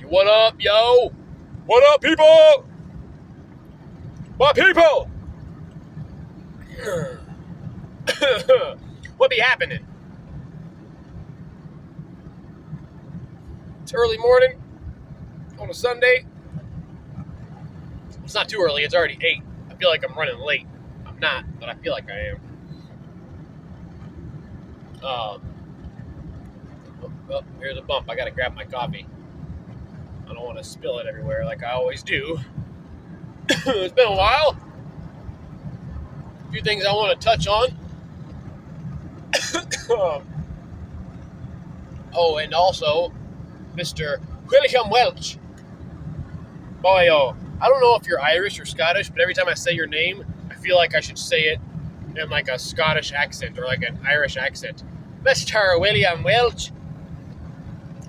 What up, yo? What up, people? What people? What be happening? It's early morning on a Sunday. It's not too early. It's already 8. I feel like I'm running late. I'm not, but I feel like I am. Oh, here's a bump. I gotta grab my coffee. I don't want to spill it everywhere like I always do. It's been a while. A few things I want to touch on. Oh, and also, Mr. William Welch. Boy, I don't know if you're Irish or Scottish, but every time I say your name, I feel like I should say it in like a Scottish accent or like an Irish accent. Mr. William Welch.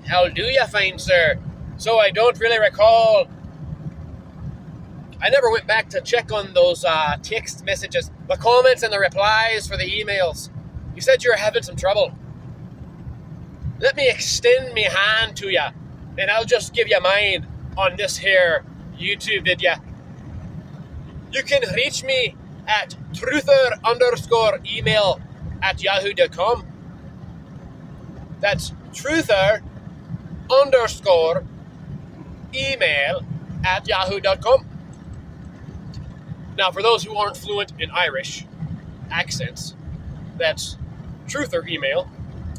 How do you, fine sir? So I don't really recall. I never went back to check on those text messages, the comments and the replies for the emails. You said you were having some trouble. Let me extend my hand to you, and I'll just give you mine on this here YouTube video. You can reach me at truther_email@yahoo.com. That's truther_email@yahoo.com. Now, for those who aren't fluent in Irish accents, that's truther email,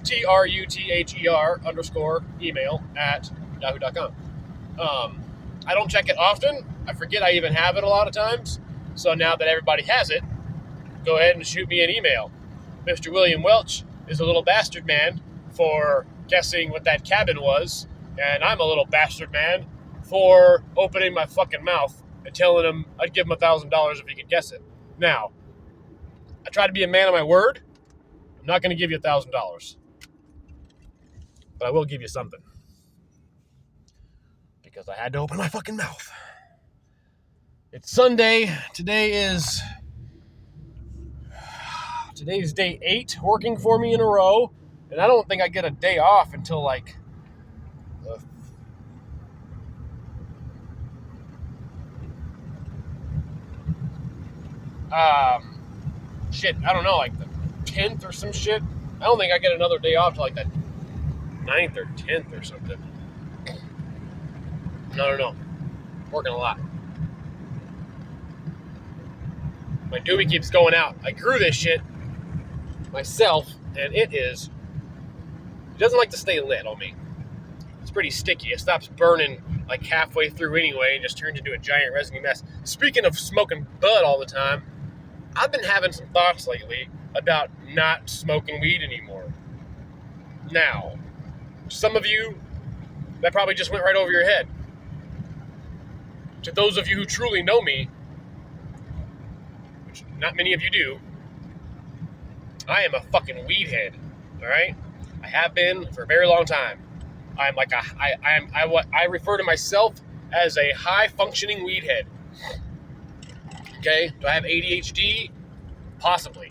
TRUTHER_email@yahoo.com. I don't check it often. I forget I even have it a lot of times. So now that everybody has it, go ahead and shoot me an email. Mr. William Welch is a little bastard man for guessing what that cabin was, and I'm a little bastard man for opening my fucking mouth and telling him I'd give him $1,000 if he could guess it. Now, I try to be a man of my word. I'm not going to give you $1,000, but I will give you something because I had to open my fucking mouth. It's Sunday. Today's day 8 working for me in a row, and I don't think I get a day off until like I don't know, like the 10th or some shit. I don't think I get another day off till like the 9th or 10th or something. No. Working a lot. My doobie keeps going out. I grew this shit myself, and it doesn't like to stay lit on me. It's pretty sticky. It stops burning like halfway through anyway and just turns into a giant resingy mess. Speaking of smoking bud all the time, I've been having some thoughts lately about not smoking weed anymore. Now, some of you, that probably just went right over your head. To those of you who truly know me, which not many of you do, I am a fucking weed head, all right? I have been for a very long time. I'm like I refer to myself as a high-functioning weed head. Okay? Do I have ADHD? Possibly.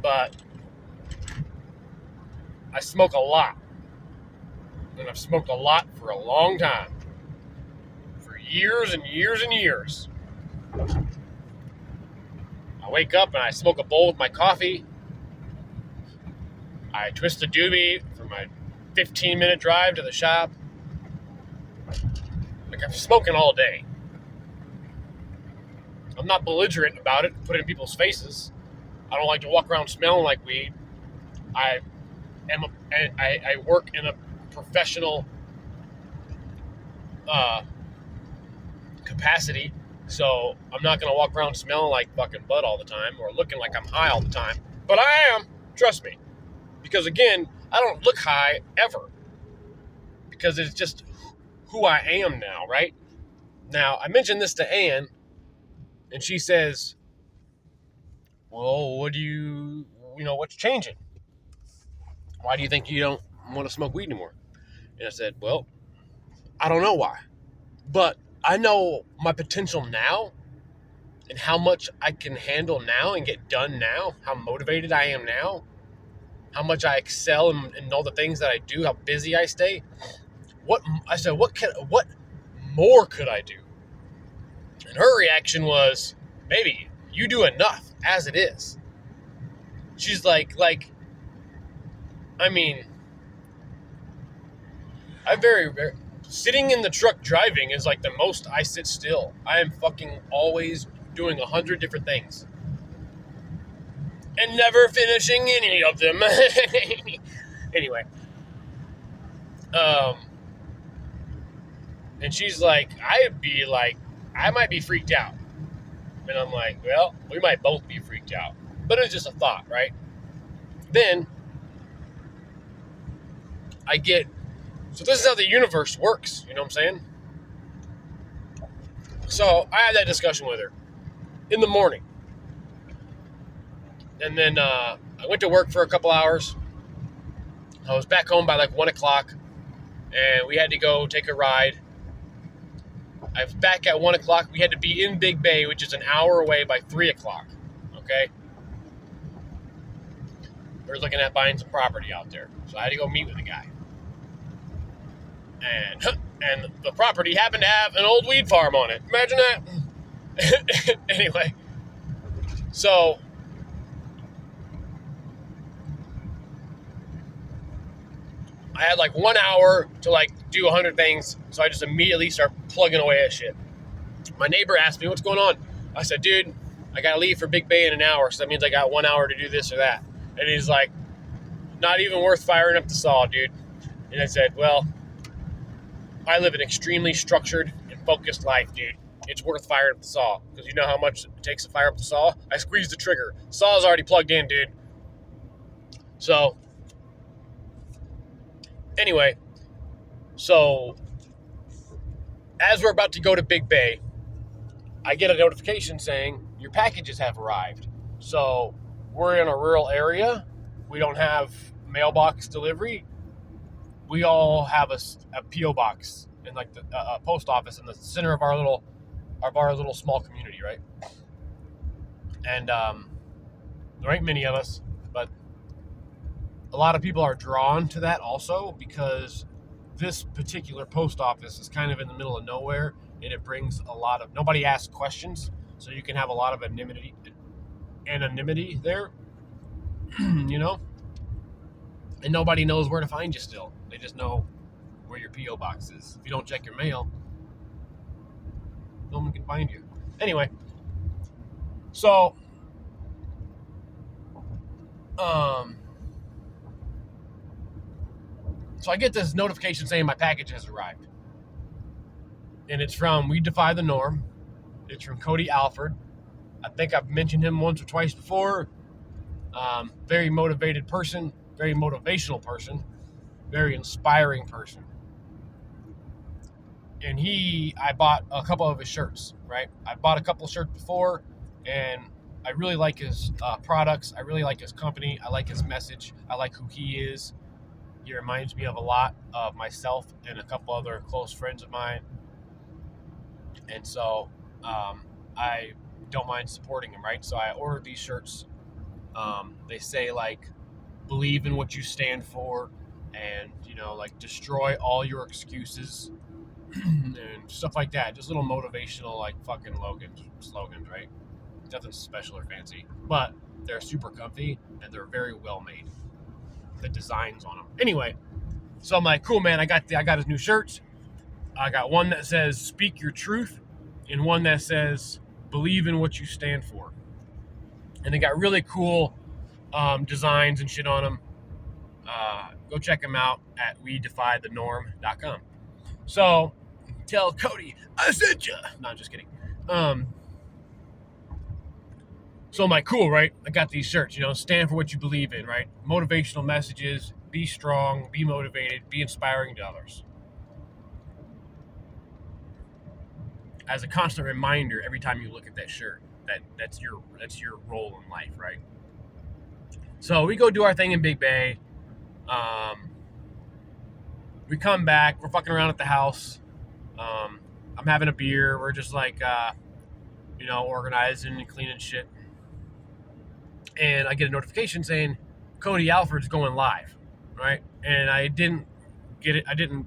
But I smoke a lot. And I've smoked a lot for a long time. For years and years and years. I wake up and I smoke a bowl with my coffee. I twist a doobie for my 15-minute drive to the shop. Like, I'm smoking all day. I'm not belligerent about it, put it in people's faces. I don't like to walk around smelling like weed. I work in a professional capacity, so I'm not going to walk around smelling like fucking bud all the time or looking like I'm high all the time. But I am, trust me. Because again, I don't look high ever. Because it's just who I am now, right? Now, I mentioned this to Ann, and she says, well, what's changing? Why do you think you don't want to smoke weed anymore? And I said, well, I don't know why. But I know my potential now and how much I can handle now and get done now, how motivated I am now, how much I excel in all the things that I do, how busy I stay. what more could I do? And her reaction was, baby, you do enough as it is. She's like, I mean, I'm very, sitting in the truck driving is like the most I sit still. I am fucking always doing 100 different things. And never finishing any of them. Anyway. And she's like, I might be freaked out. And I'm like, well, we might both be freaked out. But it was just a thought, right? Then so this is how the universe works, you know what I'm saying? So I had that discussion with her in the morning. And then I went to work for a couple hours. I was back home by like 1 o'clock, and we had to go take a ride. I was back at 1 o'clock. We had to be in Big Bay, which is an hour away, by 3 o'clock, okay? We were looking at buying some property out there, so I had to go meet with the guy. And the property happened to have an old weed farm on it. Imagine that. Anyway, so I had like 1 hour to like do 100 things, so I just immediately start plugging away at shit. My neighbor asked me, what's going on? I said, dude, I gotta leave for Big Bay in an hour, so that means I got 1 hour to do this or that. And he's like, not even worth firing up the saw, dude. And I said, well, I live an extremely structured and focused life, dude. It's worth firing up the saw, because you know how much it takes to fire up the saw? I squeezed the trigger. The saw's already plugged in, dude. So, anyway, so as we're about to go to Big Bay, I get a notification saying your packages have arrived. So we're in a rural area. We don't have mailbox delivery. We all have a P.O. box in like the post office in the center of our little small community, right? And there ain't many of us, but a lot of people are drawn to that also, because this particular post office is kind of in the middle of nowhere, and it brings a lot of, nobody asks questions, so you can have a lot of anonymity there, you know? And nobody knows where to find you still. They just know where your P.O. box is. If you don't check your mail, no one can find you. Anyway, so I get this notification saying my package has arrived. And it's from We Defy the Norm. It's from Cody Alford. I think I've mentioned him once or twice before. Very motivated person, very motivational person, very inspiring person. And I bought a couple of his shirts, right? I bought a couple of shirts before, and I really like his products. I really like his company. I like his message. I like who he is. He reminds me of a lot of myself and a couple other close friends of mine. And so I don't mind supporting him, right? So I ordered these shirts. They say, like, believe in what you stand for, and, you know, like, destroy all your excuses and stuff like that. Just little motivational, like, fucking slogans, right? Nothing special or fancy, but they're super comfy and they're very well made. The designs on them. Anyway, so I'm like, cool, man. I got his new shirts. I got one that says "Speak Your Truth" and one that says "Believe in what you stand for." And they got really cool designs and shit on them. Go check them out at WeDefyTheNorm.com. So tell Cody I sent you. No, I'm just kidding. So I'm like, cool, right? I got these shirts, you know, stand for what you believe in, right? Motivational messages, be strong, be motivated, be inspiring to others. As a constant reminder every time you look at that shirt, that's your role in life, right? So we go do our thing in Big Bay. We come back, we're fucking around at the house. I'm having a beer. We're just like, you know, organizing and cleaning shit. And I get a notification saying Cody Alford's going live, right? And I didn't get it. I didn't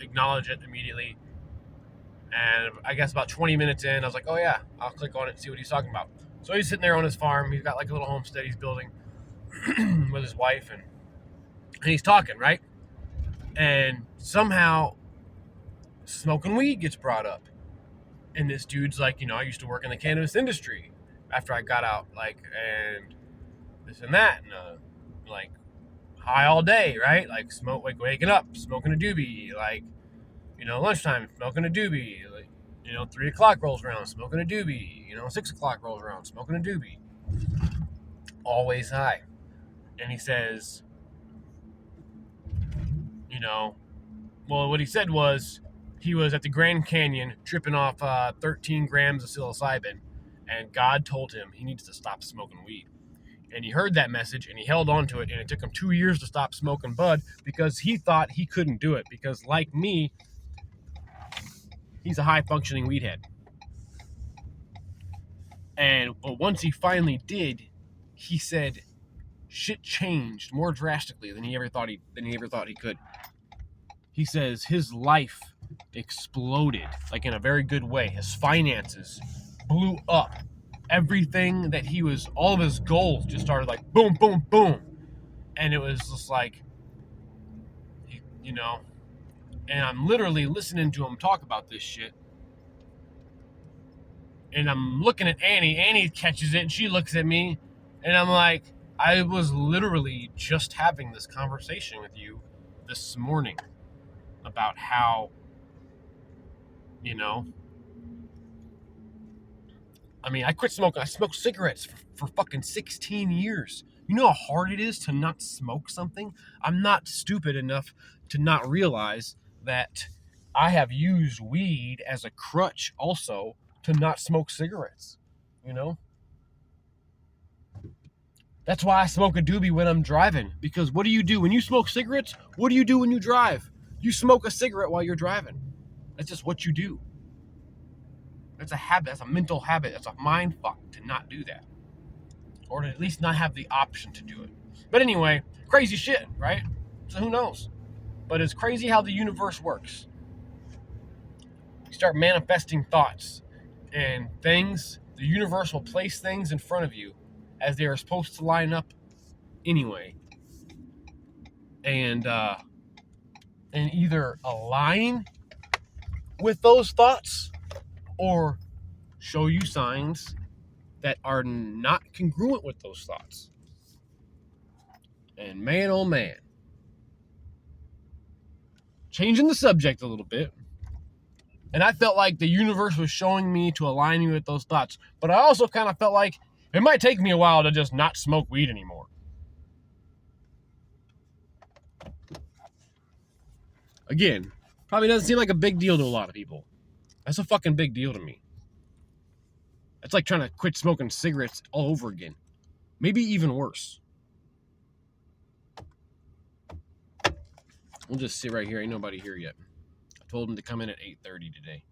acknowledge it immediately. And I guess about 20 minutes in, I was like, oh yeah, I'll click on it and see what he's talking about. So he's sitting there on his farm. He's got like a little homestead he's building with his wife, and he's talking, right? And somehow smoking weed gets brought up. And this dude's like, I used to work in the cannabis industry after I got out, like, and this and that, and like high all day, right? Like smoke, like waking up, smoking a doobie, like, lunchtime, smoking a doobie, like, 3 o'clock rolls around, smoking a doobie, 6 o'clock rolls around, smoking a doobie. Always high. And he says, well, what he said was he was at the Grand Canyon tripping off 13 grams of psilocybin, and God told him he needs to stop smoking weed. And he heard that message, and he held on to it, and it took him 2 years to stop smoking bud because he thought he couldn't do it because, like me, he's a high-functioning weed head. And once he finally did, he said shit changed more drastically than he ever thought he could. He says his life exploded, like in a very good way. His finances blew up. Everything that all of his goals just started like boom, boom, boom. And it was just like, and I'm literally listening to him talk about this shit. And I'm looking at Annie. Annie catches it and she looks at me. And I'm like, I was literally just having this conversation with you this morning about how, I quit smoking. I smoked cigarettes for fucking 16 years. You know how hard it is to not smoke something? I'm not stupid enough to not realize that I have used weed as a crutch also to not smoke cigarettes, That's why I smoke a doobie when I'm driving, because what do you do when you smoke cigarettes? What do you do when you drive? You smoke a cigarette while you're driving. That's just what you do. That's a habit. That's a mental habit. That's a mind fuck to not do that. Or to at least not have the option to do it. But anyway, crazy shit, right? So who knows? But it's crazy how the universe works. You start manifesting thoughts and things. The universe will place things in front of you as they are supposed to line up anyway. And either align with those thoughts or show you signs that are not congruent with those thoughts. And man, oh man. Changing the subject a little bit. And I felt like the universe was showing me to align me with those thoughts. But I also kind of felt like it might take me a while to just not smoke weed anymore. Again, probably doesn't seem like a big deal to a lot of people. That's a fucking big deal to me. It's like trying to quit smoking cigarettes all over again. Maybe even worse. We'll just sit right here. Ain't nobody here yet. I told him to come in at 8:30 today.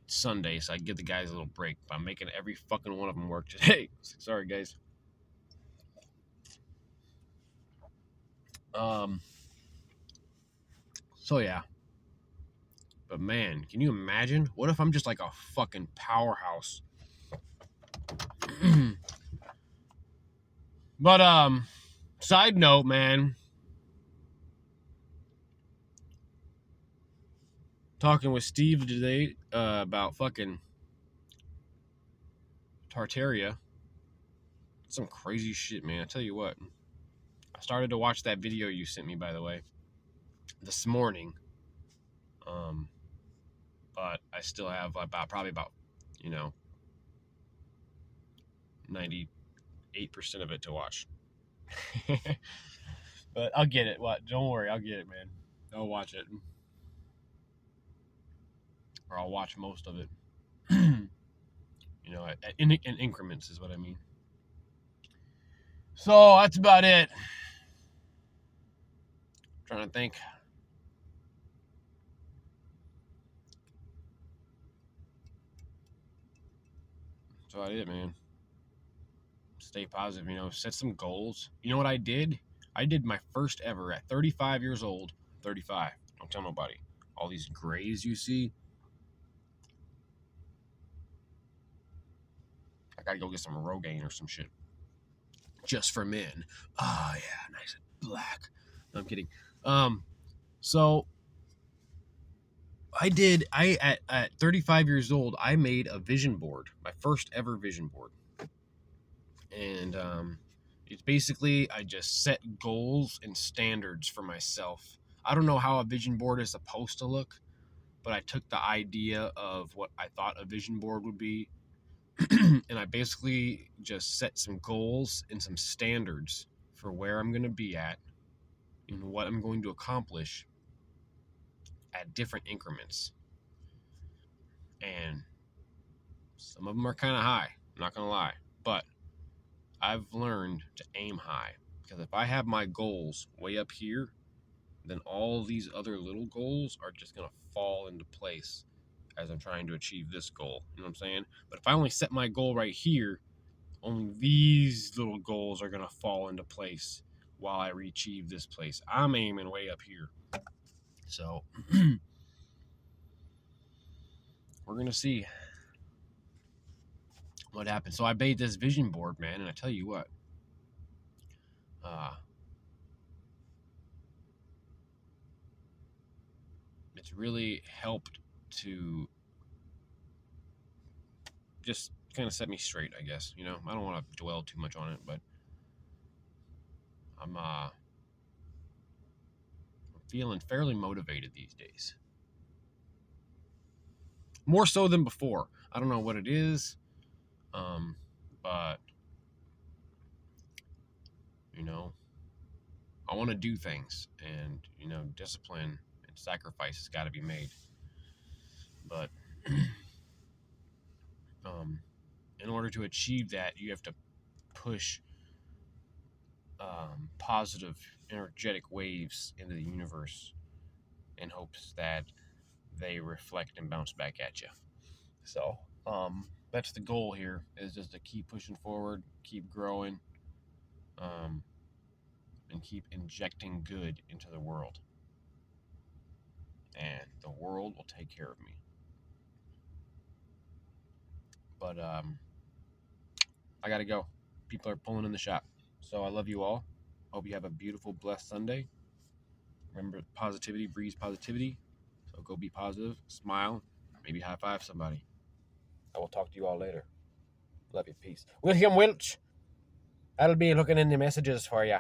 It's Sunday, so I give the guys a little break by making every fucking one of them work today. Sorry, guys. So yeah. But man, can you imagine? What if I'm just like a fucking powerhouse? But side note, man. Talking with Steve today about fucking Tartaria. Some crazy shit, man. I tell you what. I started to watch that video you sent me, by the way, this morning. But I still have probably about 98% of it to watch. But I'll get it. What? Don't worry, I'll get it, man. I'll watch it. Or I'll watch most of it. In increments is what I mean. So that's about it. I'm trying to think. That's about it, man. Stay positive, set some goals. You know what I did? I did my first ever at 35 years old. 35. Don't tell nobody. All these grays you see. I gotta go get some Rogaine or some shit. Just for men. Oh yeah, nice and black. No, I'm kidding. So at 35 years old, I made a vision board, my first ever vision board. And it's basically I just set goals and standards for myself. I don't know how a vision board is supposed to look, but I took the idea of what I thought a vision board would be, and I basically just set some goals and some standards for where I'm going to be at and what I'm going to accomplish at different increments. And some of them are kind of high, I'm not going to lie, but I've learned to aim high, because if I have my goals way up here, then all these other little goals are just going to fall into place as I'm trying to achieve this goal. You know what I'm saying? But if I only set my goal right here, only these little goals are going to fall into place while I achieve this place. I'm aiming way up here. So we're going to see what happens. So I made this vision board, man, and I tell you what, it's really helped to just kind of set me straight, I guess. You know, I don't want to dwell too much on it, but I'm feeling fairly motivated these days. More so than before. I don't know what it is, but you know, I want to do things, and you know, discipline and sacrifice has got to be made. But in order to achieve that, you have to push positive, energetic waves into the universe in hopes that they reflect and bounce back at you. So that's the goal here, is just to keep pushing forward, keep growing, and keep injecting good into the world. And the world will take care of me. But I gotta go. People are pulling in the shop. So I love you all. Hope you have a beautiful, blessed Sunday. Remember, positivity breeds positivity. So go be positive, smile, maybe high five somebody. I will talk to you all later. Love you. Peace. William Welch. I'll be looking in the messages for you.